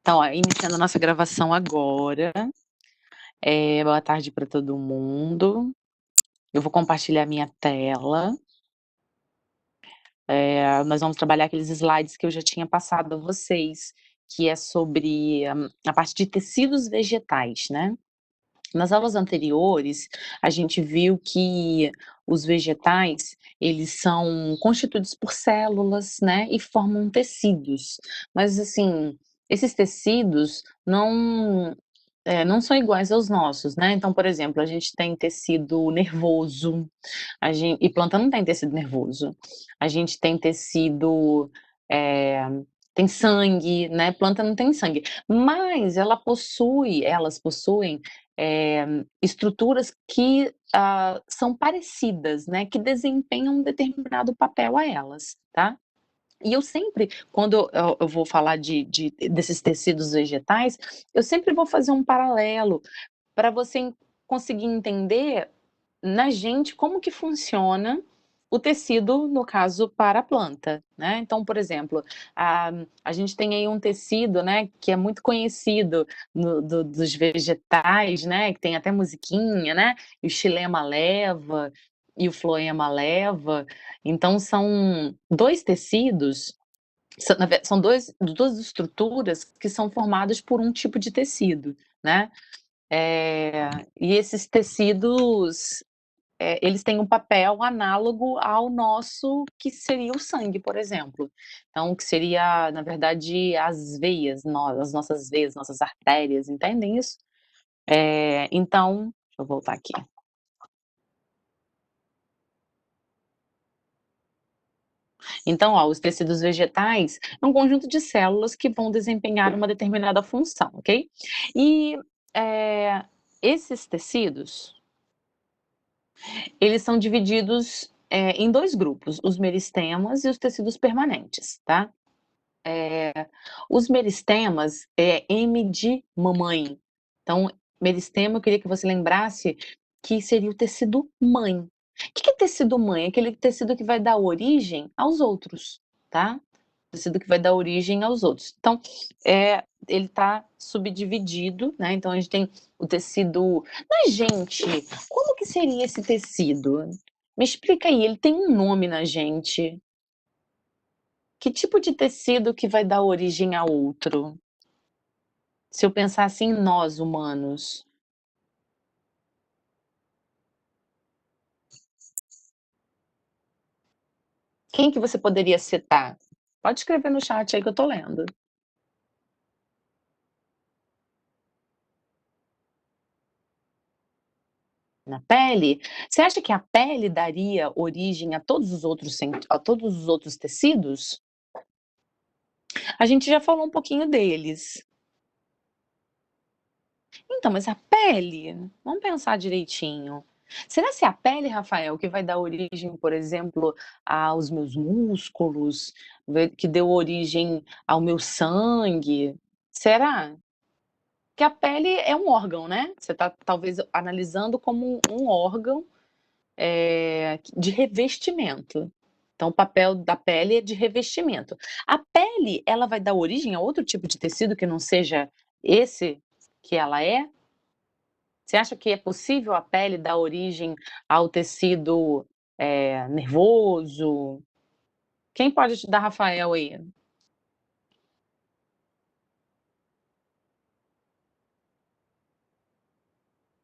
Então, ó, iniciando a nossa gravação agora. Boa tarde para todo mundo. Eu vou compartilhar minha tela. Nós vamos trabalhar aqueles slides que eu já tinha passado a vocês, que é sobre a parte de tecidos vegetais, né. Nas aulas anteriores, a gente viu que os vegetais, eles são constituídos por células, né, e formam tecidos. Mas, assim, esses tecidos não são iguais aos nossos, né. Então, por exemplo, a gente tem tecido nervoso, e planta não tem tecido nervoso. A gente tem tecido, eh, tem sangue, né, planta não tem sangue, mas elas possuem, estruturas que, são parecidas, né, que desempenham um determinado papel a elas, tá. E eu sempre, quando eu vou falar desses tecidos vegetais, eu sempre vou fazer um paralelo, para você conseguir entender na gente como que funciona o tecido, no caso, para a planta, né. Então, por exemplo, a gente tem aí um tecido, né, que é muito conhecido dos vegetais, né, que tem até musiquinha, né, o xilema leva e o floema leva. Então são 2 tecidos, são 2 estruturas que são formadas por um tipo de tecido, né. E esses tecidos, eles têm um papel análogo ao nosso, que seria o sangue, por exemplo. Então, que seria, na verdade, as veias, as nossas veias, nossas artérias, entendem isso? Então, deixa eu voltar aqui. Então, ó, os tecidos vegetais é um conjunto de células que vão desempenhar uma determinada função, ok? E, esses tecidos, eles são divididos, em 2 grupos, os meristemas e os tecidos permanentes, tá? Os meristemas é M de mamãe. Então, meristema, eu queria que você lembrasse que seria o tecido mãe. O que é tecido mãe? É aquele tecido que vai dar origem aos outros, tá? Tecido que vai dar origem aos outros. Então, ele está subdividido, né, então a gente tem o tecido, mas gente, como que seria esse tecido? Me explica aí, ele tem um nome na gente. Que tipo de tecido que vai dar origem a outro? Se eu pensasse em nós humanos, quem que você poderia citar? Pode escrever no chat aí que eu tô lendo. Na pele? Você acha que a pele daria origem a todos os outros tecidos? A gente já falou um pouquinho deles. Então, mas a pele, vamos pensar direitinho. Será se é a pele, Rafael, que vai dar origem, por exemplo, aos meus músculos, que deu origem ao meu sangue? Será? Que a pele é um órgão, né? Você está talvez analisando como um órgão, de revestimento. Então, o papel da pele é de revestimento. A pele, ela vai dar origem a outro tipo de tecido que não seja esse que ela é? Você acha que é possível a pele dar origem ao tecido, nervoso? Quem pode ajudar Rafael aí?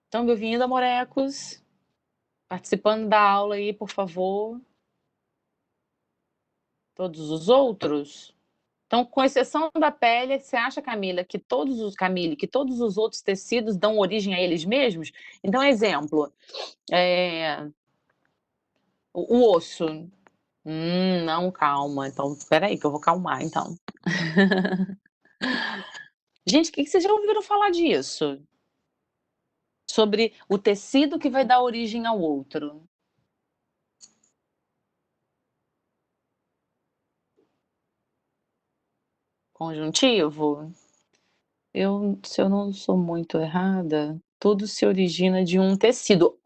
Estão me ouvindo, amorecos? Participando da aula aí, por favor. Todos os outros? Então, com exceção da pele, você acha, Camille, que todos os outros tecidos dão origem a eles mesmos? Então, exemplo, eh, o osso. Não, calma. Então, espera aí que eu vou calmar então. Gente, que vocês já ouviram falar disso? Sobre o tecido que vai dar origem ao outro. Conjuntivo? Se eu não sou muito errada, tudo se origina de um tecido.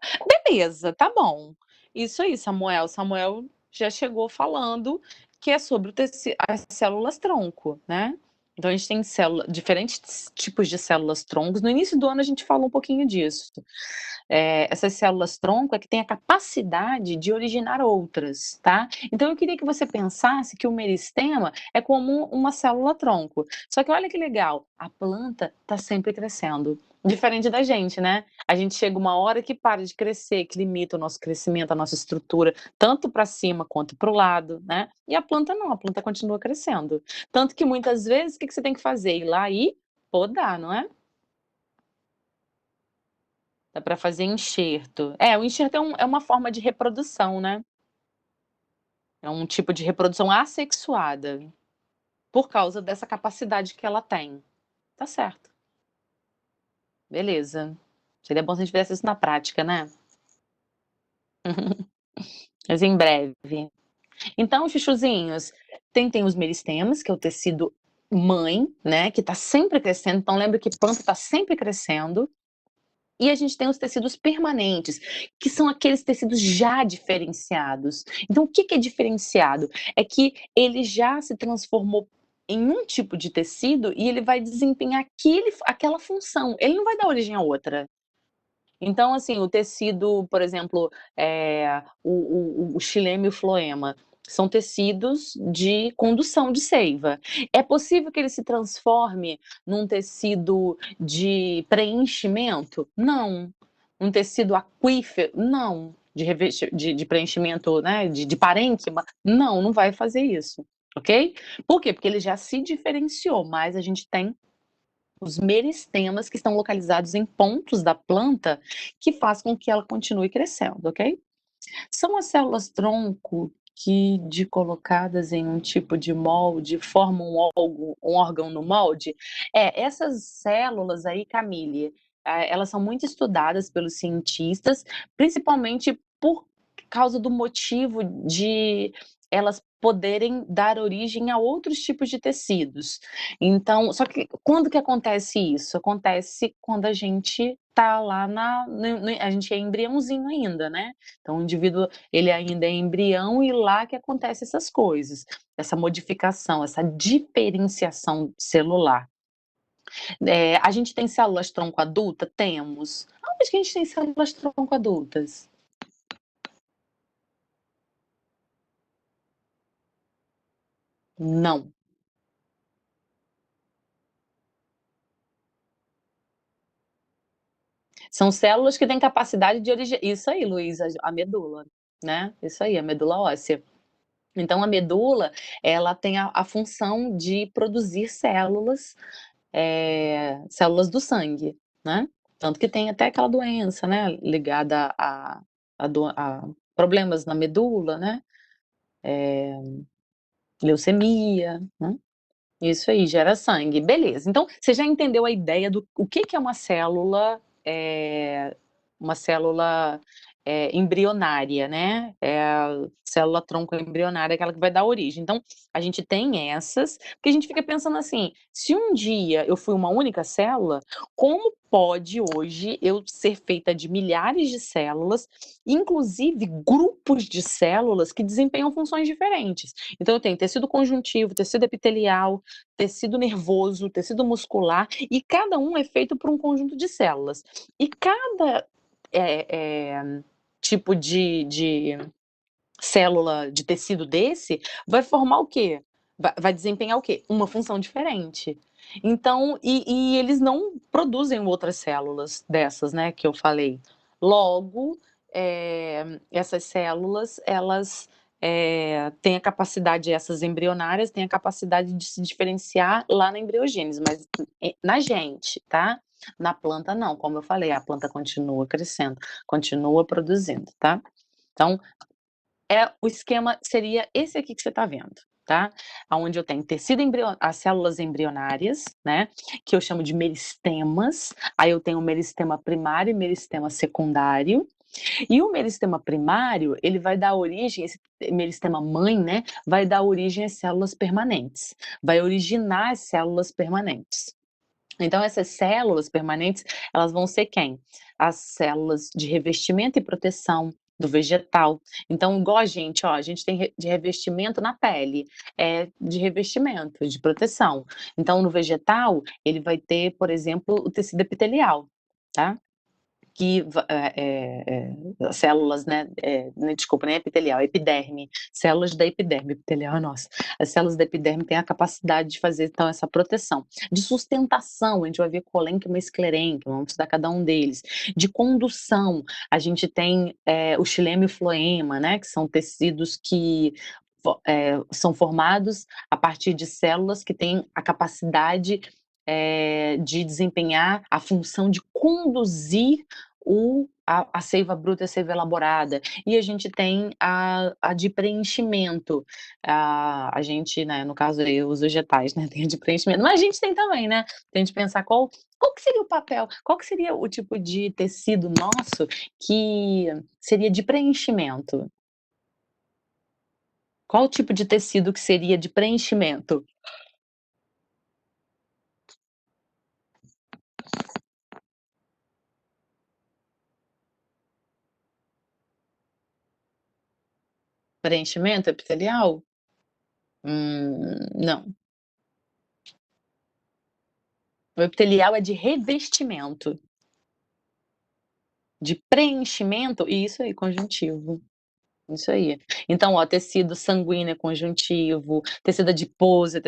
Beleza, tá bom. Isso aí, Samuel. Samuel já chegou falando que é sobre as células tronco, né. Então a gente tem diferentes tipos de células troncos. No início do ano a gente falou um pouquinho disso. Essas células tronco é que têm a capacidade de originar outras, tá? Então eu queria que você pensasse que o meristema é como uma célula tronco. Só que olha que legal, a planta está sempre crescendo. Diferente da gente, né? A gente chega uma hora que para de crescer, que limita o nosso crescimento, a nossa estrutura, tanto para cima quanto para o lado, né? E a planta não, a planta continua crescendo. Tanto que muitas vezes o que você tem que fazer? Ir lá e podar, não é? Dá para fazer enxerto. O enxerto é uma forma de reprodução, né. É um tipo de reprodução assexuada, por causa dessa capacidade que ela tem. Tá certo, beleza. Seria bom se a gente fizesse isso na prática, né. Mas em breve. Então, chuchuzinhos, tem os meristemas, que é o tecido mãe, né, que tá sempre crescendo, então lembra que planta tá sempre crescendo. E a gente tem os tecidos permanentes, que são aqueles tecidos já diferenciados. Então, o que é diferenciado? É que ele já se transformou em um tipo de tecido e ele vai desempenhar aquela função. Ele não vai dar origem a outra. Então, assim, o tecido, por exemplo, o xilema e o floema, são tecidos de condução de seiva. É possível que ele se transforme num tecido de preenchimento? Não. Um tecido aquífero? Não. De preenchimento, né, de parênquima? Não, não vai fazer isso, ok? Por quê? Porque ele já se diferenciou, mas a gente tem os meristemas que estão localizados em pontos da planta que faz com que ela continue crescendo, ok? São as células tronco que, de colocadas em um tipo de molde, formam um órgão no molde? Essas células aí, Camille, elas são muito estudadas pelos cientistas, principalmente por causa do motivo de elas poderem dar origem a outros tipos de tecidos. Então, só que quando que acontece isso? Acontece quando a gente tá lá a gente é embriãozinho ainda, né? Então o indivíduo, ele ainda é embrião e lá que acontece essas coisas, essa modificação, essa diferenciação celular. A gente tem células tronco adulta? Temos. Aonde que a gente tem células tronco adultas? Não. São células que têm capacidade de origem. Isso aí, Luísa, a medula, né? Isso aí, a medula óssea. Então a medula, ela tem a função de produzir células, células do sangue, né. Tanto que tem até aquela doença, né, ligada a problemas na medula, né, leucemia, né. Isso aí, gera sangue. Beleza, então você já entendeu a ideia do o que que é uma célula, embrionária, né, é a célula tronco embrionária, aquela que vai dar origem. Então, a gente tem essas, porque a gente fica pensando assim: "Se um dia eu fui uma única célula, como pode hoje eu ser feita de milhares de células, inclusive grupos de células que desempenham funções diferentes?". Então eu tenho tecido conjuntivo, tecido epitelial, tecido nervoso, tecido muscular, e cada um é feito por um conjunto de células. E cada eh eh, tipo de célula de tecido desse vai formar o quê? Vai desempenhar o quê? Uma função diferente. Então eles não produzem outras células dessas, né, que eu falei. Logo, essas células, elas, têm a capacidade, essas embrionárias têm a capacidade de se diferenciar lá na embriogênese, mas na gente, tá? Na planta não, como eu falei, a planta continua crescendo, continua produzindo, tá? Então, o esquema seria esse aqui que você está vendo, tá? Aonde eu tenho as células embrionárias, né, que eu chamo de meristemas, aí eu tenho o meristema primário e meristema secundário, e o meristema primário, ele vai dar origem, esse meristema mãe, né, vai dar origem às células permanentes, vai originar as células permanentes. Então essas células permanentes, elas vão ser quem? As células de revestimento e proteção, do vegetal. Então, igual a gente, ó, a gente tem de revestimento na pele, de revestimento, de proteção. Então, no vegetal, ele vai ter, por exemplo, o tecido epitelial, tá? Que células, desculpa, nem epitelial, é epiderme, células da epiderme, epitelial é nossa. As células da epiderme têm a capacidade de fazer, então, essa proteção. De sustentação, a gente vai ver colênquima e esclerênquima, vamos estudar cada um deles. De condução, a gente tem o xilema e o floema, né, que são tecidos que são formados a partir de células que têm a capacidade de desempenhar a função de conduzir a seiva bruta e a seiva elaborada. E a gente tem a de preenchimento. A gente, né, no caso eu, os vegetais, né, tem a de preenchimento, mas a gente tem também, né, tem de pensar qual que seria o papel, qual que seria o tipo de tecido nosso que seria de preenchimento? Qual o tipo de tecido que seria de preenchimento? Preenchimento epitelial? Não. O epitelial é de revestimento. De preenchimento, isso aí, conjuntivo. Isso aí. Então, ó, tecido sanguíneo é conjuntivo, tecido adiposo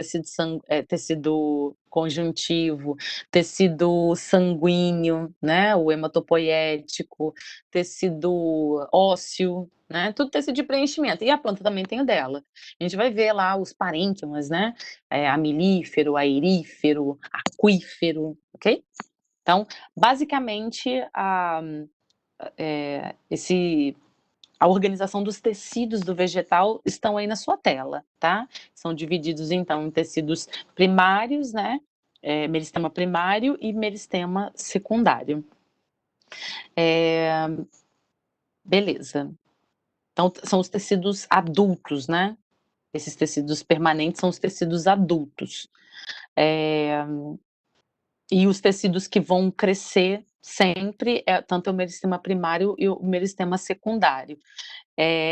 é tecido conjuntivo, tecido sanguíneo, né, o hematopoético, tecido ósseo, né, tudo tecido de preenchimento. E a planta também tem o dela. A gente vai ver lá os parênquimas, né, amilífero, airífero, aquífero, ok? Então, basicamente, esse a organização dos tecidos do vegetal estão aí na sua tela, tá? São divididos, então, em tecidos primários, né? Meristema primário e meristema secundário. Beleza. Então, são os tecidos adultos, né? Esses tecidos permanentes são os tecidos adultos. E os tecidos que vão crescer sempre, tanto o meristema primário e o meristema secundário.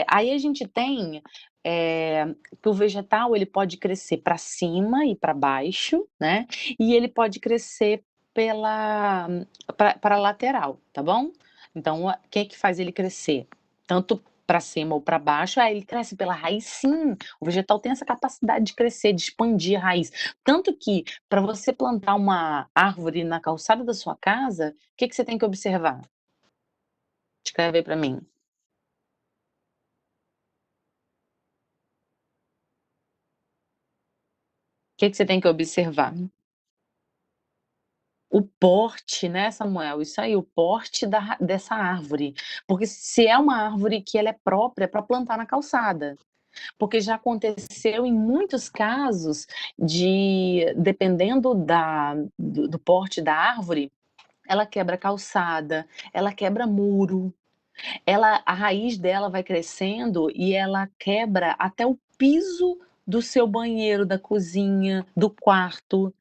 Aí a gente tem que o vegetal ele pode crescer para cima e para baixo, né? E ele pode crescer para lateral, tá bom? Então, o que é que faz ele crescer? Tanto para cima ou para baixo, ele cresce pela raiz, sim. O vegetal tem essa capacidade de crescer, de expandir a raiz. Tanto que, para você plantar uma árvore na calçada da sua casa, o que que você tem que observar? Escreve aí para mim. O que que você tem que observar? O porte, né, Samuel, isso aí, o porte dessa árvore, porque se é uma árvore que ela é própria para plantar na calçada, porque já aconteceu em muitos casos dependendo do porte da árvore, ela quebra calçada, ela quebra muro, a raiz dela vai crescendo e ela quebra até o piso do seu banheiro, da cozinha, do quarto.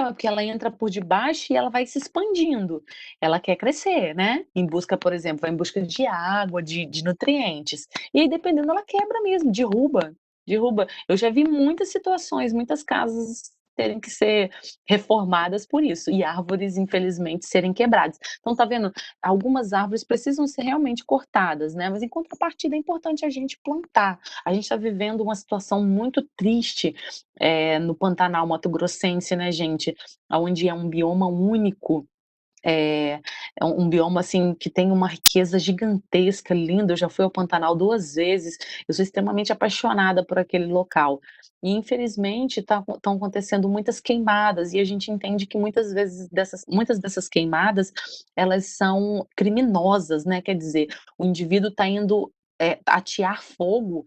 Porque ela entra por debaixo e ela vai se expandindo. Ela quer crescer, né? Em busca, por exemplo, vai em busca de água, de nutrientes. E aí, dependendo, ela quebra mesmo, derruba. Derruba. Eu já vi muitas situações, muitas casas terem que ser reformadas por isso, e árvores, infelizmente, serem quebradas. Então, tá vendo? Algumas árvores precisam ser realmente cortadas, né? Mas em contrapartida é importante a gente plantar. A gente está vivendo uma situação muito triste no Pantanal Mato Grossense, né, gente? Onde é um bioma único. É um bioma assim que tem uma riqueza gigantesca, lindo. Eu já fui ao Pantanal 2 vezes. Eu sou extremamente apaixonada por aquele local. E infelizmente estão acontecendo muitas queimadas e a gente entende que muitas dessas queimadas elas são criminosas, né? Quer dizer, o indivíduo está indo atear fogo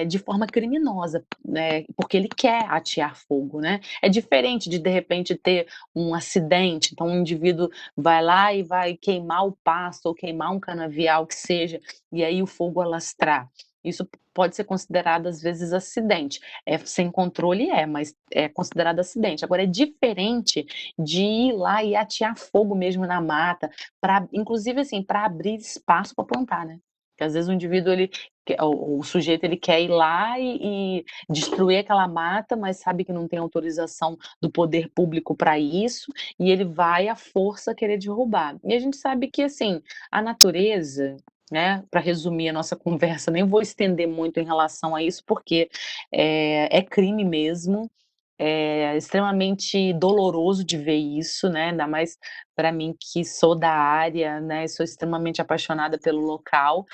de forma criminosa, né? Porque ele quer atear fogo, né? É diferente de repente ter um acidente, então um indivíduo vai lá e vai queimar o pasto ou queimar um canavial que seja, e aí o fogo alastrar. Isso pode ser considerado às vezes acidente. Sem controle mas é considerado acidente. Agora é diferente de ir lá e atear fogo mesmo na mata, inclusive assim, para abrir espaço para plantar, né? Que às vezes o indivíduo, o sujeito, ele quer ir lá e destruir aquela mata, mas sabe que não tem autorização do poder público para isso, e ele vai à força querer derrubar. E a gente sabe que, assim, a natureza, né, para resumir a nossa conversa, nem vou estender muito em relação a isso, porque é crime mesmo, é extremamente doloroso de ver isso, né, ainda mais para mim que sou da área, né, sou extremamente apaixonada pelo local,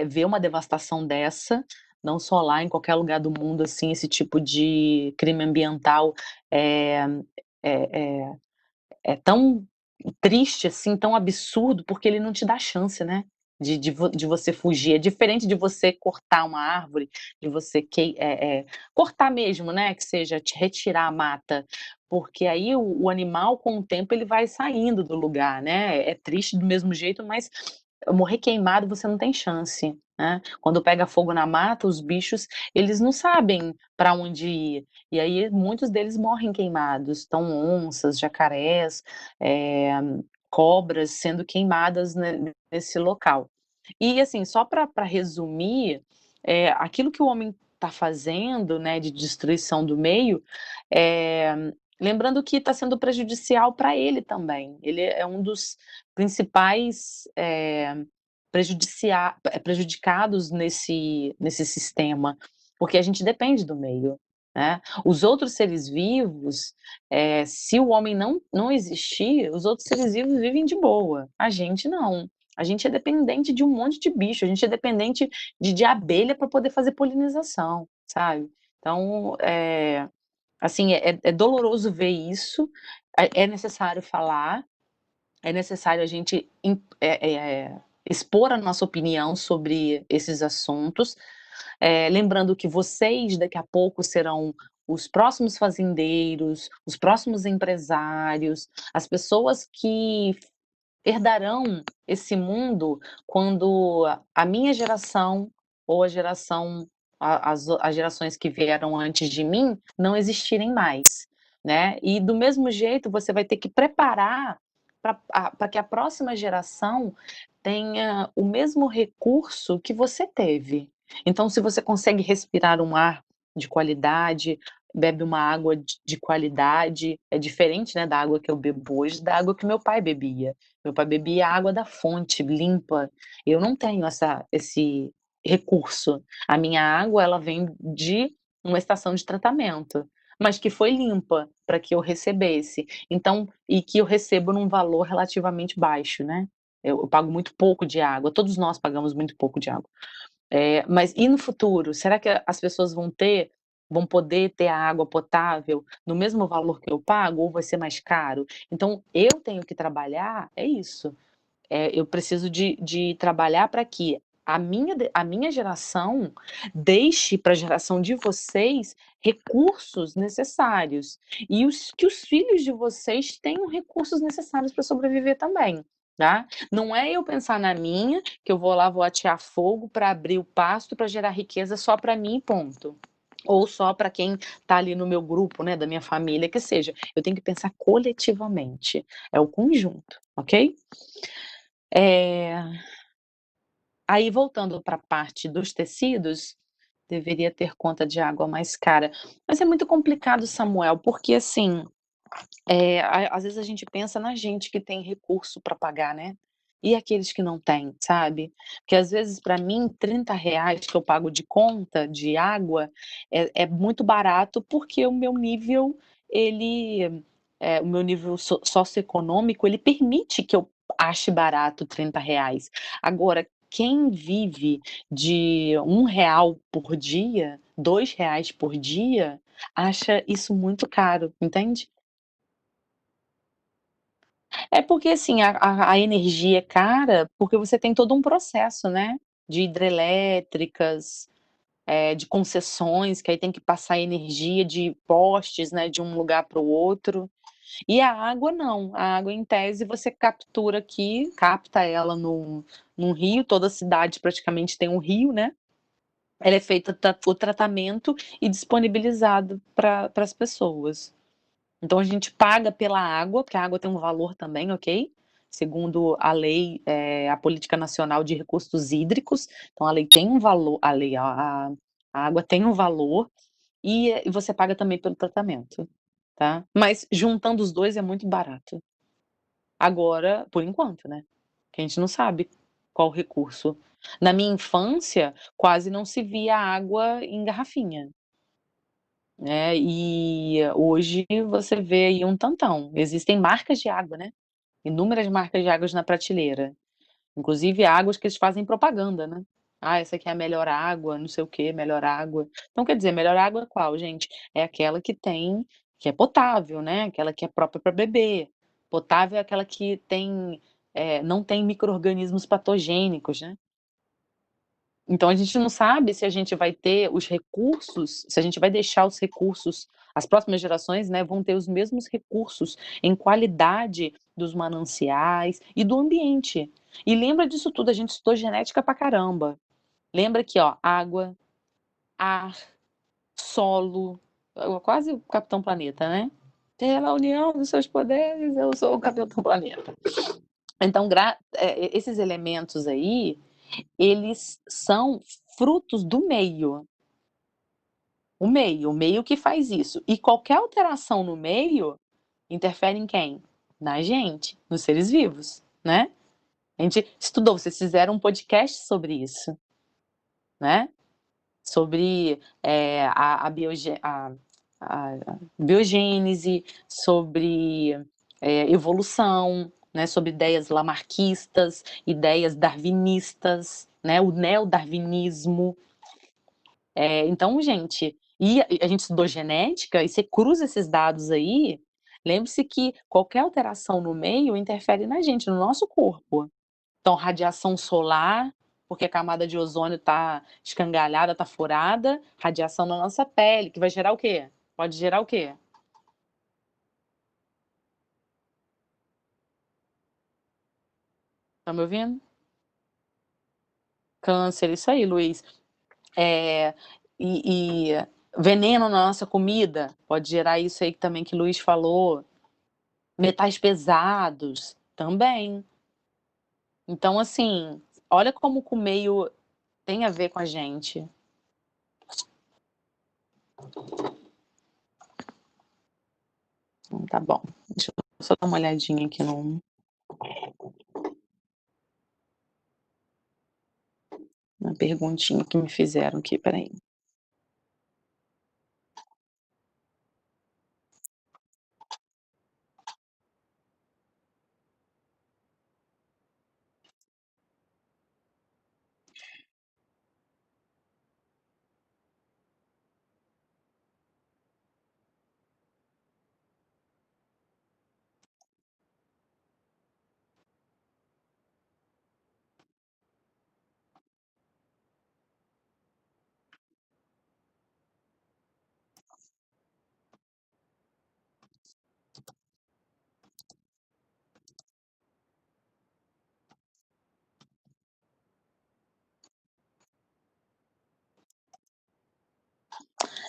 ver uma devastação dessa, não só lá, em qualquer lugar do mundo, assim, esse tipo de crime ambiental é é é é tão triste, assim, tão absurdo, porque ele não te dá chance, né, de você fugir. É diferente de você cortar uma árvore, de você cortar mesmo, né, que seja te retirar a mata, porque aí o animal, com o tempo, ele vai saindo do lugar, né. É triste do mesmo jeito, mas morrer queimado você não tem chance, né. Quando pega fogo na mata, os bichos, eles não sabem para onde ir, e aí muitos deles morrem queimados. Então onças, jacarés, cobras sendo queimadas nesse local. E assim, só para resumir, aquilo que o homem está fazendo, né, de destruição do meio, lembrando que está sendo prejudicial para ele também. Ele é um dos principais, prejudicados nesse sistema, porque a gente depende do meio, né. Os outros seres vivos, se o homem não existir, os outros seres vivos vivem de boa, a gente não. A gente é dependente de um monte de bicho, a gente é dependente de abelha para poder fazer polinização, sabe. Então, assim, é doloroso ver isso, é necessário falar, é necessário a gente expor a nossa opinião sobre esses assuntos, lembrando que vocês daqui a pouco serão os próximos fazendeiros, os próximos empresários, as pessoas que herdarão esse mundo quando a minha geração ou a geração as gerações que vieram antes de mim não existirem mais, né. E do mesmo jeito você vai ter que preparar para que a próxima geração tenha o mesmo recurso que você teve. Então se você consegue respirar um ar de qualidade, bebe uma água de qualidade, é diferente, né, da água que eu bebo hoje, da água que meu pai bebia. Meu pai bebia água da fonte, limpa. Eu não tenho esse recurso. A minha água, ela vem de uma estação de tratamento, mas que foi limpa para que eu recebesse. Então, e que eu recebo num valor relativamente baixo, né. Eu pago muito pouco de água, todos nós pagamos muito pouco de água. Mas e no futuro? Será que as pessoas vão poder ter a água potável no mesmo valor que eu pago ou vai ser mais caro? Então eu tenho que trabalhar é isso, eu preciso de trabalhar para que a minha geração deixe para a geração de vocês recursos necessários, e que os filhos de vocês tenham recursos necessários para sobreviver também, tá. Não é eu pensar na minha, que eu vou lá, vou atear fogo para abrir o pasto para gerar riqueza só para mim e ponto. Ou só para quem está ali no meu grupo, né, da minha família, que seja. Eu tenho que pensar coletivamente, é o conjunto, ok? Eh, Aí voltando para a parte dos tecidos, deveria ter conta de água mais cara. Mas é muito complicado, Samuel, porque assim, às vezes a gente pensa na gente que tem recurso para pagar, né, e aqueles que não têm, sabe. Porque às vezes para mim R$ 30 que eu pago de conta de água é muito barato, porque o meu nível socioeconômico, ele permite que eu ache barato R$ 30. Agora, quem vive de R$ 1 por dia, R$ 2 por dia, acha isso muito caro, entende? É porque, assim, a energia é cara, porque você tem todo um processo, né, de hidrelétricas, de concessões, que aí tem que passar energia de postes, né, de um lugar para o outro. E a água não, a água em tese você captura aqui, capta ela num rio, toda cidade praticamente tem um rio, né, ela é feita o tratamento e disponibilizado para as pessoas. Então a gente paga pela água, porque a água tem um valor também, ok? segundo a lei, a Política Nacional de Recursos Hídricos, então a lei tem um valor, a água tem um valor, e você paga também pelo tratamento, tá. Mas juntando os 2 é muito barato. Agora, por enquanto, né, que a gente não sabe qual o recurso. Na minha infância, quase não se via água em garrafinha, né, e hoje você vê aí um tantão. Existem marcas de água, né, inúmeras marcas de águas na prateleira, inclusive águas que eles fazem propaganda, né. "Ah, essa aqui é a melhor água, não sei o quê, melhor água". Então quer dizer, melhor água qual, gente? É aquela que é potável, né, aquela que é própria para beber. Potável é aquela que não tem micro-organismos patogênicos, né. Então a gente não sabe se a gente vai ter os recursos, se a gente vai deixar os recursos, as próximas gerações, né, vão ter os mesmos recursos em qualidade dos mananciais e do ambiente. E lembra disso tudo, a gente estudou genética pra caramba. Lembra que, ó, água, ar, solo, quase o Capitão Planeta, né. "Pela união dos seus poderes, eu sou o Capitão Planeta". Então esses elementos aí, eles são frutos do meio. O meio que faz isso. E qualquer alteração no meio interfere em quem? Na gente, nos seres vivos, né. A gente estudou, vocês fizeram um podcast sobre isso, né, sobre, a biogênese, sobre, evolução, né, sobre ideias lamarquistas, ideias darwinistas, né, o neodarwinismo. Então, gente, e a gente estudou genética, e você cruza esses dados aí, lembre-se que qualquer alteração no meio interfere na gente, no nosso corpo. Então, radiação solar, porque a camada de ozônio tá escangalhada, tá furada, radiação na nossa pele, que vai gerar o quê? Pode gerar o quê? Tá me ouvindo? Câncer, isso aí, Luiz. Eh, e veneno na nossa comida, pode gerar isso aí também que Luiz falou. Metais pesados, também. Então, assim, olha como que o meio tem a ver com a gente. Tá bom. Deixa eu só dar uma olhadinha aqui na perguntinha que me fizeram aqui, espera aí.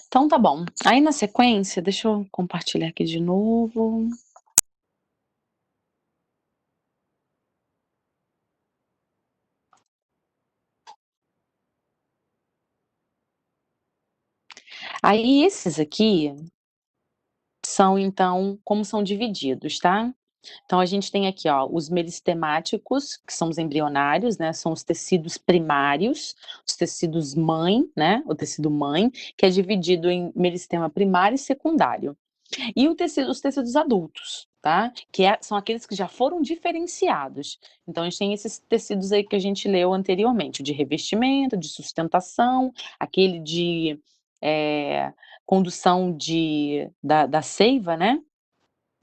Então tá bom. Aí na sequência, deixa eu compartilhar aqui de novo. Aí esses aqui são então como são divididos, tá? Então a gente tem aqui, ó, os meristemáticos, que são os embrionários, né, são os tecidos primários, os tecidos mãe, né, o tecido mãe, que é dividido em meristema primário e secundário. E os tecidos adultos, tá, são aqueles que já foram diferenciados. Então a gente tem esses tecidos aí que a gente leu anteriormente, o de revestimento, de sustentação, aquele de, condução da seiva, né,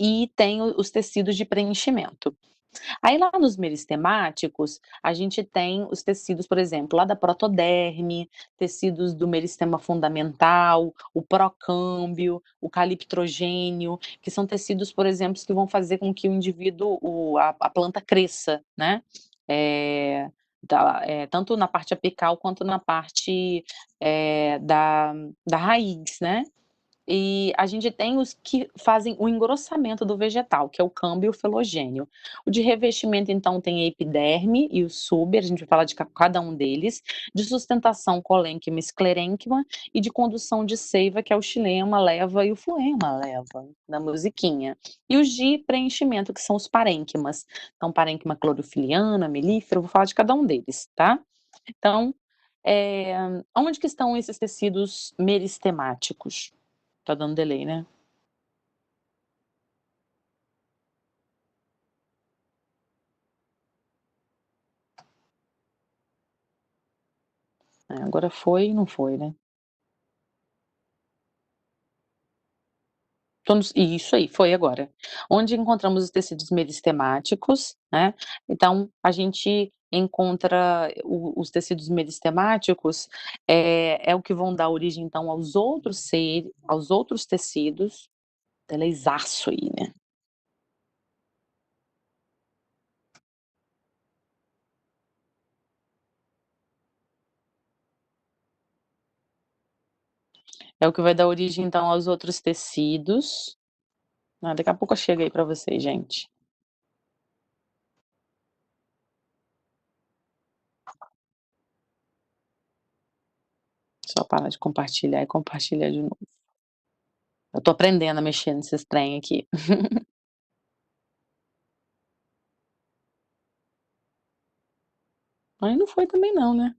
e tem os tecidos de preenchimento. Aí lá nos meristemáticos, a gente tem os tecidos, por exemplo, lá da protoderme, tecidos do meristema fundamental, o procâmbio, o caliptrogênio, que são tecidos, por exemplo, que vão fazer com que o indivíduo, a planta cresça, né? Eh, tanto na parte apical quanto na parte da raiz, né? E a gente tem os que fazem o engrossamento do vegetal, que é o câmbio filogêneo. O de revestimento, então, tem a epiderme e o sub, a gente vai falar de cada um deles, de sustentação colênquima e esclerênquima, e de condução de seiva, que é o xilema, leva e o floema, leva, da musiquinha. E os de preenchimento, que são os parênquimas. Então, parênquima clorofiliana, melífera, eu vou falar de cada um deles, tá? Então, onde que estão esses tecidos meristemáticos? Tá dando delay, né? É, agora foi e não foi, né? Isso aí, foi agora. Onde encontramos os tecidos meristemáticos, né, então a gente encontra os tecidos meristemáticos, é o que vão dar origem então aos outros tecidos, delayzaço aí, né. É o que vai dar origem então aos outros tecidos. Ah, daqui a pouco eu chego aí pra vocês, gente. Só parar de compartilhar e compartilhar de novo. Eu tô aprendendo a mexer nesses trem aqui. Aí não foi também não, né.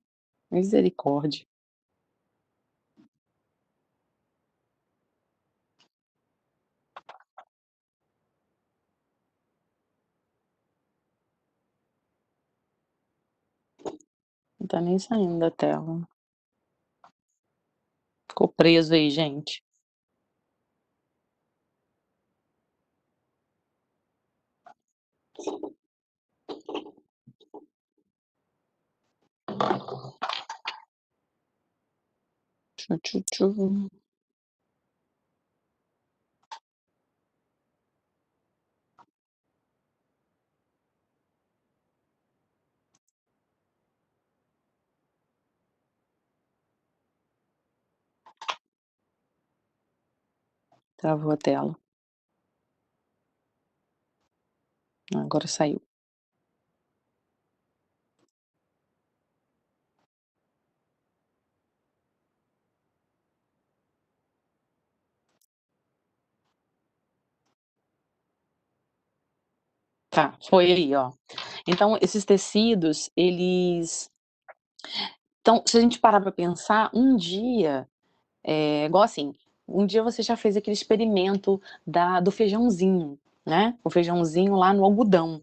Misericórdia. Não tá nem saindo da tela. Ficou preso aí, gente. Tchu, tchu, tchu. Travou a tela. Agora saiu. Tá, foi aí, ó. Então esses tecidos, eles então, se a gente parar pra pensar, um dia, igual assim, um dia você já fez aquele experimento do feijãozinho, né, o feijãozinho lá no algodão.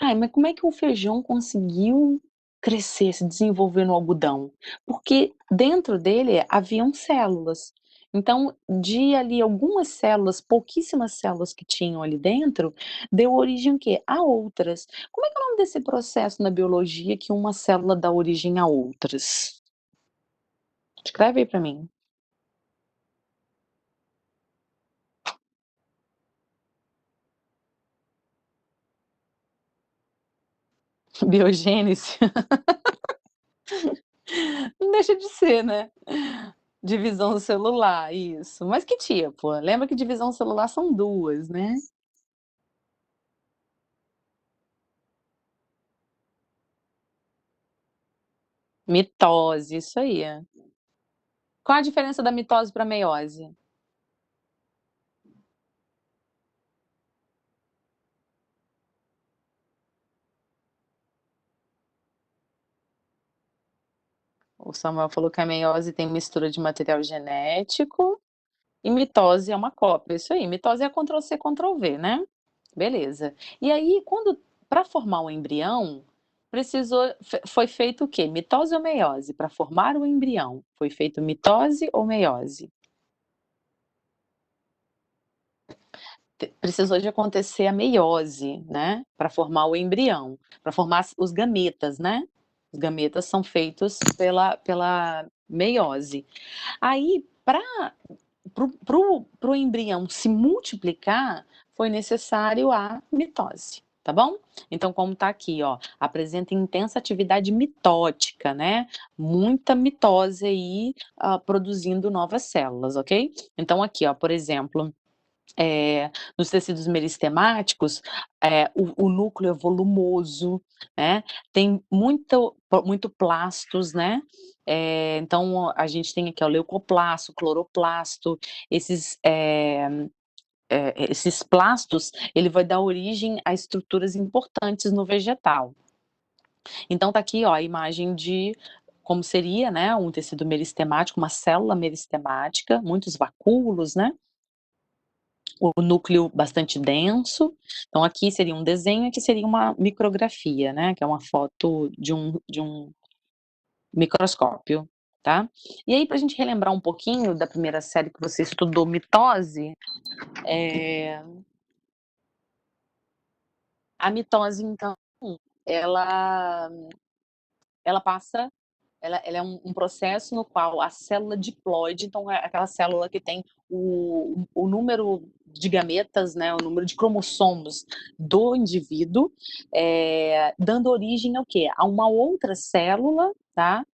Ai, mas como é que o feijão conseguiu crescer, se desenvolver no algodão? Porque dentro dele haviam células. Então, de ali algumas células, pouquíssimas células que tinham ali dentro, deu origem o quê? A outras. Como é que é o nome desse processo na biologia que uma célula dá origem a outras? Escreve aí para mim. Biogênese? Não deixa de ser, né? Divisão celular, isso. Mas que tipo? Lembra que divisão celular são 2, né? Mitose, isso aí. Qual a diferença da mitose para meiose? O Samuel falou que a meiose tem mistura de material genético e mitose é uma cópia. Isso aí, mitose é Ctrl C, Ctrl V, né? Beleza. E aí, quando para formar o embrião, foi feito o quê? Mitose ou meiose? Para formar o embrião, foi feito mitose ou meiose? Precisou de acontecer a meiose, né, para formar o embrião, para formar os gametas, né? Os gametas são feitos pela meiose. Aí, para o embrião se multiplicar, foi necessário a mitose. tá bom? Então como tá aqui, ó, apresenta intensa atividade mitótica, né, muita mitose aí, produzindo novas células, ok? Então aqui, ó, por exemplo, nos tecidos meristemáticos, o núcleo é volumoso, né, tem muito plastos, né, então a gente tem aqui, ó, leucoplasto, cloroplasto, esses, esses plastos, ele vai dar origem a estruturas importantes no vegetal. Então tá aqui, ó, a imagem de como seria, né, um tecido meristemático, uma célula meristemática, muitos vacúolos, né, o núcleo bastante denso. Então aqui seria um desenho, aqui seria uma micrografia, né, que é uma foto de um microscópio, tá. E aí pra gente relembrar um pouquinho da primeira série que você estudou mitose, eh, a mitose então, ela ela passa ela é um processo no qual a célula diploide, então é aquela célula que tem o número de gametas, né, o número de cromossomos do indivíduo, dando origem ao quê? A uma outra célula, tá?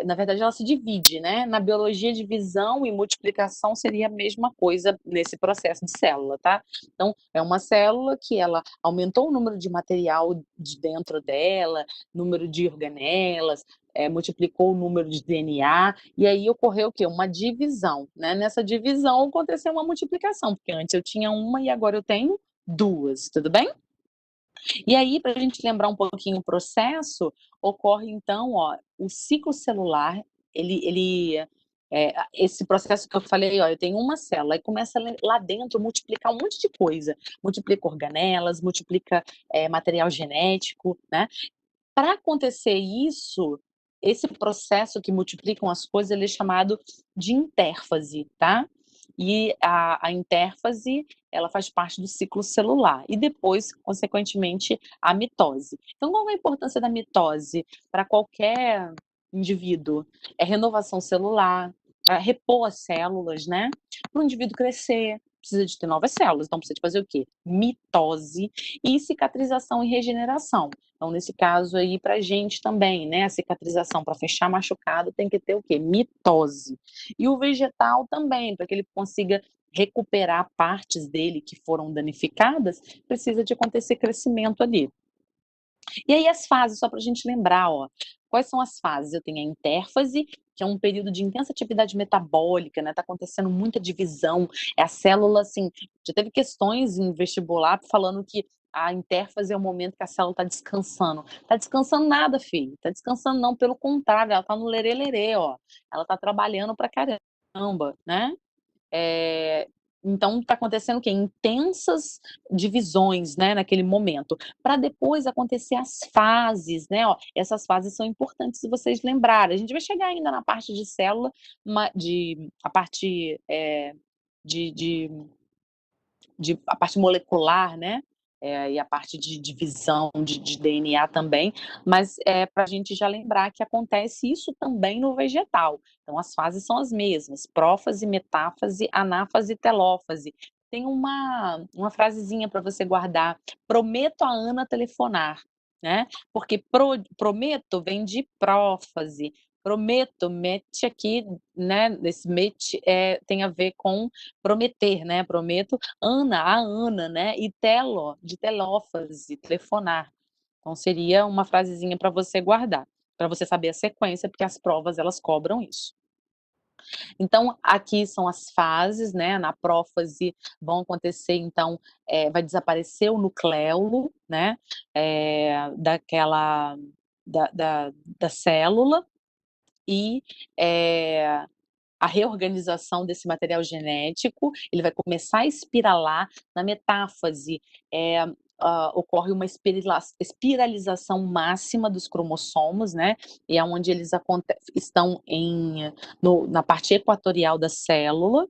Na verdade ela se divide, né, na biologia divisão e multiplicação seria a mesma coisa nesse processo de célula, tá? Então é uma célula que ela aumentou o número de material de dentro dela, número de organelas, multiplicou o número de DNA, e aí ocorreu o quê? Uma divisão, né? Nessa divisão aconteceu uma multiplicação, porque antes eu tinha uma e agora eu tenho duas, tudo bem? E aí, para a gente lembrar um pouquinho o processo, ocorre então, ó, o ciclo celular, esse processo que eu falei, ó, eu tenho uma célula, aí começa lá dentro multiplicar um monte de coisa, multiplica organelas, multiplica material genético, né? Para acontecer isso, esse processo que multiplicam as coisas, ele é chamado de intérfase, tá? E a intérfase, ela faz parte do ciclo celular e depois, consequentemente, a mitose. Então, qual é a importância da mitose para qualquer indivíduo? É renovação celular, pra repor as células, né? Para o indivíduo crescer, precisa de ter novas células, então precisa de fazer o quê? Mitose e cicatrização e regeneração. Então, nesse caso aí, para a gente também, né, a cicatrização para fechar machucado tem que ter o quê? Mitose. E o vegetal também, para que ele consiga recuperar partes dele que foram danificadas, precisa de acontecer crescimento ali. E aí as fases, só para a gente lembrar, ó, quais são as fases? Eu tenho a intérfase, que é um período de intensa atividade metabólica, né, tá acontecendo muita divisão, é a célula, assim, já teve questões em vestibular falando que a intérfase é o momento que a célula tá descansando. Tá descansando nada, filho, tá descansando não, pelo contrário, ela tá no lerê-lerê, ó, ela tá trabalhando pra caramba, né. Eh, então está acontecendo o quê? Intensas divisões, né, naquele momento, para depois acontecer as fases, né, ó, essas fases são importantes se vocês lembrarem, a gente vai chegar ainda na parte de célula, a parte, de a parte molecular, né, e a parte de divisão de DNA também, mas é para a gente já lembrar que acontece isso também no vegetal. Então as fases são as mesmas, prófase, metáfase, anáfase e telófase. Tem uma frasezinha para você guardar: "Prometo a Ana telefonar", né, porque prometo vem de prófase, prometo, mete aqui, né, esse mete, tem a ver com prometer, né, prometo a Ana, né, e de telófase, telefonar. Então seria uma frasezinha para você guardar, para você saber a sequência, porque as provas elas cobram isso. Então aqui são as fases, né, na prófase vão acontecer então, vai desaparecer o nucléolo, né, daquela da célula e, eh a reorganização desse material genético, ele vai começar a espiralar. Na metáfase, ocorre uma espiralização máxima dos cromossomos, né, e é onde eles estão na parte equatorial da célula.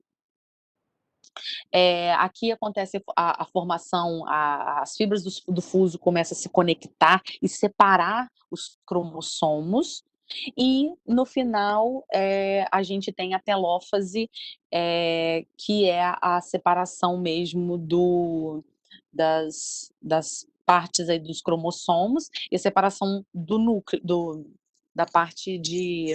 Aqui acontece a formação, as fibras do fuso começam a se conectar e separar os cromossomos, e no final, a gente tem a telófase, que é a separação mesmo das partes aí dos cromossomos e a separação do núcleo, da parte de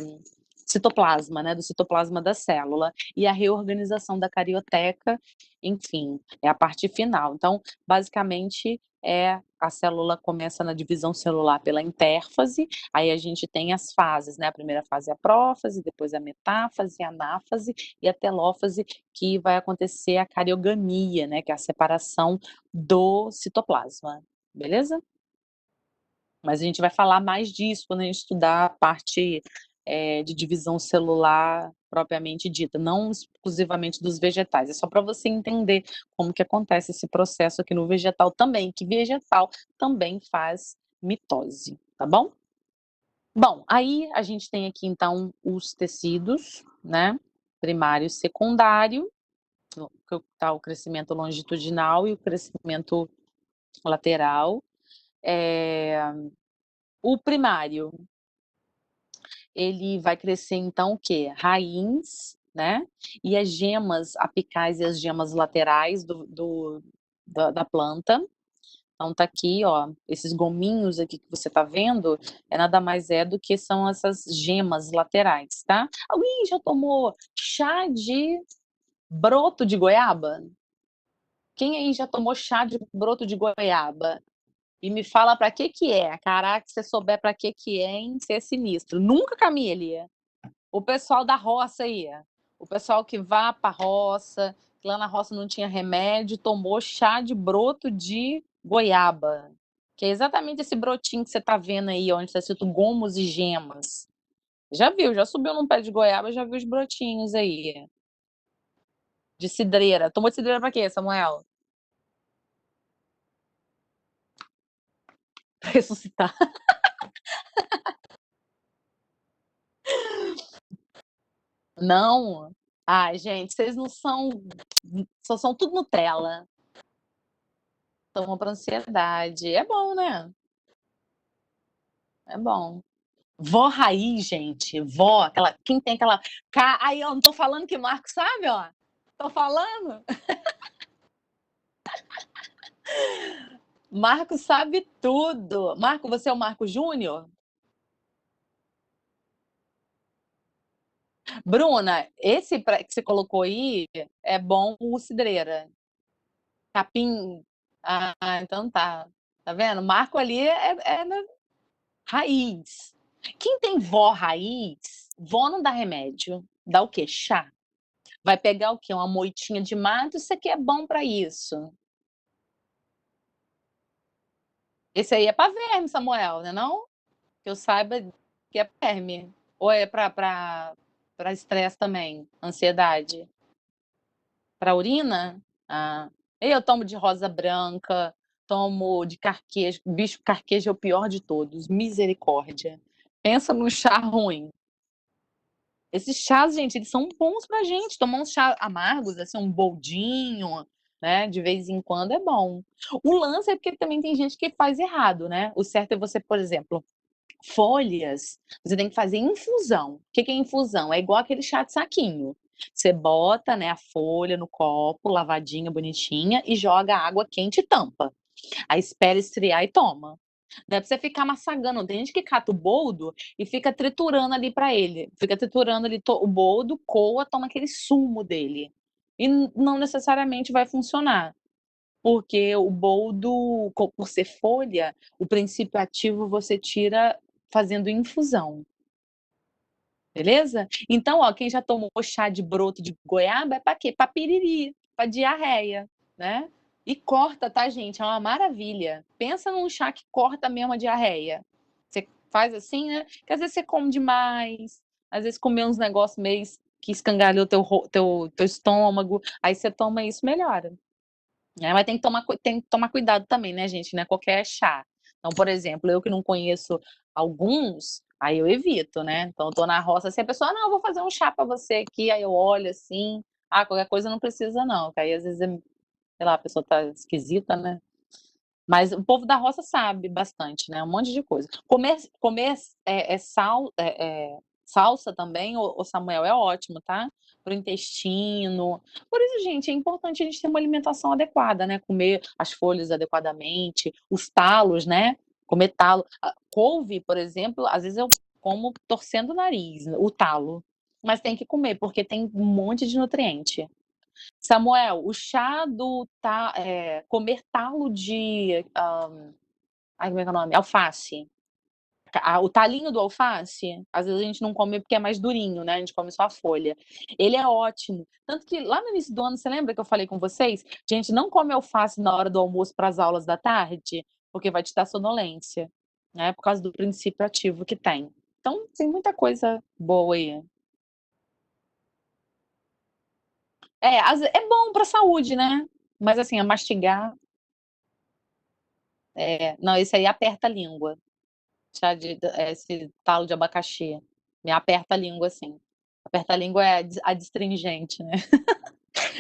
citoplasma, né, do citoplasma da célula, e a reorganização da carioteca, enfim, é a parte final. Então, basicamente, a célula começa na divisão celular pela intérfase, aí a gente tem as fases, né, a primeira fase é a prófase, depois a metáfase, a anáfase e a telófase, que vai acontecer a cariogamia, né, que é a separação do citoplasma, beleza? Mas a gente vai falar mais disso quando a gente estudar a parte de divisão celular propriamente dita, não exclusivamente dos vegetais, é só para você entender como que acontece esse processo aqui no vegetal também, que vegetal também faz mitose, tá bom? Bom, aí a gente tem aqui então os tecidos, né, primário e secundário, que tá o crescimento longitudinal e o crescimento lateral. O primário, ele vai crescer então o quê? Raiz, né, e as gemas apicais e as gemas laterais da planta. Então tá aqui, ó, esses gominhos aqui que você tá vendo, nada mais é do que são essas gemas laterais, tá. Alguém já tomou chá de broto de goiaba? Quem aí já tomou chá de broto de goiaba? E me fala pra que é. Caraca, se você souber pra que é, hein, você é sinistro. Nunca, Camille? O pessoal da roça aí, o pessoal que vá pra roça, que lá na roça não tinha remédio, tomou chá de broto de goiaba, que é exatamente esse brotinho que você tá vendo aí, onde tá escrito gomos e gemas. Já viu, já subiu num pé de goiaba, já viu os brotinhos aí. De cidreira. Tomou de cidreira pra quê, Samuel? Pra ressuscitar. Não. Ai, gente, vocês não são. Só são tudo Nutella. Tomam pra ansiedade. É bom, né? É bom. Vó raiz, gente. Vó, aquela. Quem tem aquela. Aí, eu não tô falando que o Marco sabe, ó. Tô falando. Marco sabe tudo. Marco, você é o Marco Júnior? Bruna, esse que você colocou aí é bom o cidreira. Capim. Ah, então tá. Tá vendo? Marco ali é na raiz. Quem tem vó raiz, vó não dá remédio. Dá o quê? Chá. Vai pegar o quê? Uma moitinha de mato, isso aqui é bom para isso. Esse aí é para verme, Samuel, né não? Que eu saiba que é verme. Ou é para estresse também, ansiedade? Para urina? Ah. Eu tomo de rosa branca, tomo de carqueja. Bicho, carqueja é o pior de todos. Misericórdia. Pensa num chá ruim. Esses chás, gente, eles são bons pra gente. Tomar uns chá amargos, assim, um boldinho, né? De vez em quando é bom. O lance é porque também tem gente que faz errado, né? O certo é você, por exemplo, folhas, você tem que fazer infusão. O que é infusão? É igual aquele chá de saquinho. Você bota, né, a folha no copo, lavadinha, bonitinha, e joga água quente e tampa. Aí espera esfriar e toma. Não é pra você ficar massagando. Tem gente que cata o boldo e fica triturando ali para ele. Fica triturando ali o boldo, coa, toma aquele sumo dele. E não necessariamente vai funcionar. Porque o boldo, por ser folha, o princípio ativo você tira fazendo infusão. Beleza? Então, ó, quem já tomou chá de broto de goiaba é para quê? Para piriri, para diarreia, né? E corta, tá, gente? É uma maravilha. Pensa num chá que corta mesmo a diarreia. Você faz assim, né? Porque às vezes você come demais, às vezes comer uns negócios meio que escangalhou teu estômago, aí você toma isso, melhora. Mas tem que tomar cuidado também, né, gente? Não é qualquer chá. Então, por exemplo, eu que não conheço alguns, aí eu evito, né? Então, eu tô na roça, assim, a pessoa, não, eu vou fazer um chá pra você aqui, aí eu olho assim, qualquer coisa não precisa não, que aí às vezes, sei lá, a pessoa tá esquisita, né? Mas o povo da roça sabe bastante, né? Um monte de coisa. Comer salsa também, o Samuel, é ótimo, tá? para o intestino. Por isso, gente, é importante a gente ter uma alimentação adequada, né, comer as folhas adequadamente, os talos, né, comer talo. Couve, por exemplo, às vezes eu como torcendo o nariz, o talo, mas tem que comer, porque tem um monte de nutriente. Samuel, o chá comer talo de, ai, como é que é o nome? Alface. O talinho do alface, às vezes a gente não come porque é mais durinho, né, a gente come só a folha. Ele é ótimo, tanto que lá no início do ano, você lembra que eu falei com vocês? Gente, não come alface na hora do almoço para as aulas da tarde, porque vai te dar sonolência, né, por causa do princípio ativo que tem. Então tem muita coisa boa aí. É bom para a saúde, né, mas assim, a mastigar, não, esse aí aperta a língua. Esse talo de abacaxi. Me aperta a língua, assim. Aperta a língua é adstringente, né?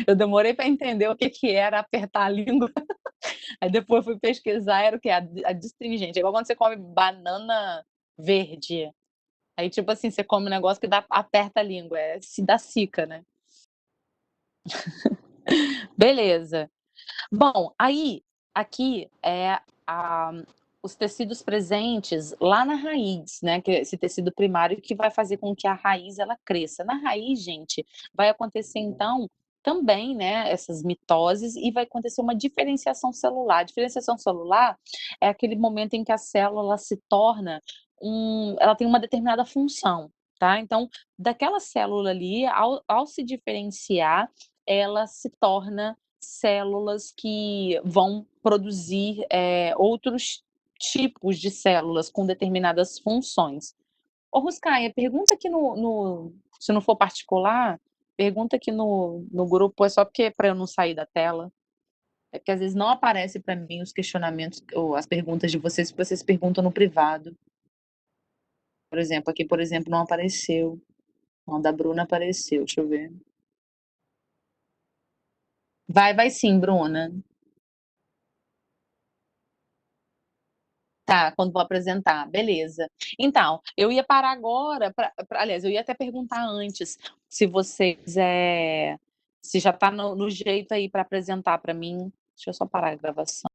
Eu demorei para entender o que, que era apertar a língua. Aí depois fui pesquisar, era o que? Adstringente. É igual quando você come banana verde. Aí, tipo assim, você come um negócio que aperta a língua. Se dá cica, né? Beleza. Bom, aí, aqui a, os tecidos presentes lá na raiz, né? Que é esse tecido primário que vai fazer com que a raiz ela cresça. Na raiz, gente, vai acontecer então também, né? Essas mitoses e vai acontecer uma diferenciação celular. A diferenciação celular é aquele momento em que a célula se torna ela tem uma determinada função, tá? Então, daquela célula ali, ao se diferenciar, ela se torna células que vão produzir outros tipos de células com determinadas funções. Ô, Ruscaia, pergunta aqui se não for particular, pergunta aqui no grupo, é só porque para eu não sair da tela. É porque às vezes não aparece para mim os questionamentos ou as perguntas de vocês, porque vocês perguntam no privado. Por exemplo, aqui, por exemplo, não apareceu. Não, da Bruna apareceu, deixa eu ver. Vai sim, Bruna. Tá, quando vou apresentar, beleza. Então, eu ia parar agora, aliás, eu ia até perguntar antes se você quiser, se já está no jeito aí para apresentar para mim. Deixa eu só parar a gravação.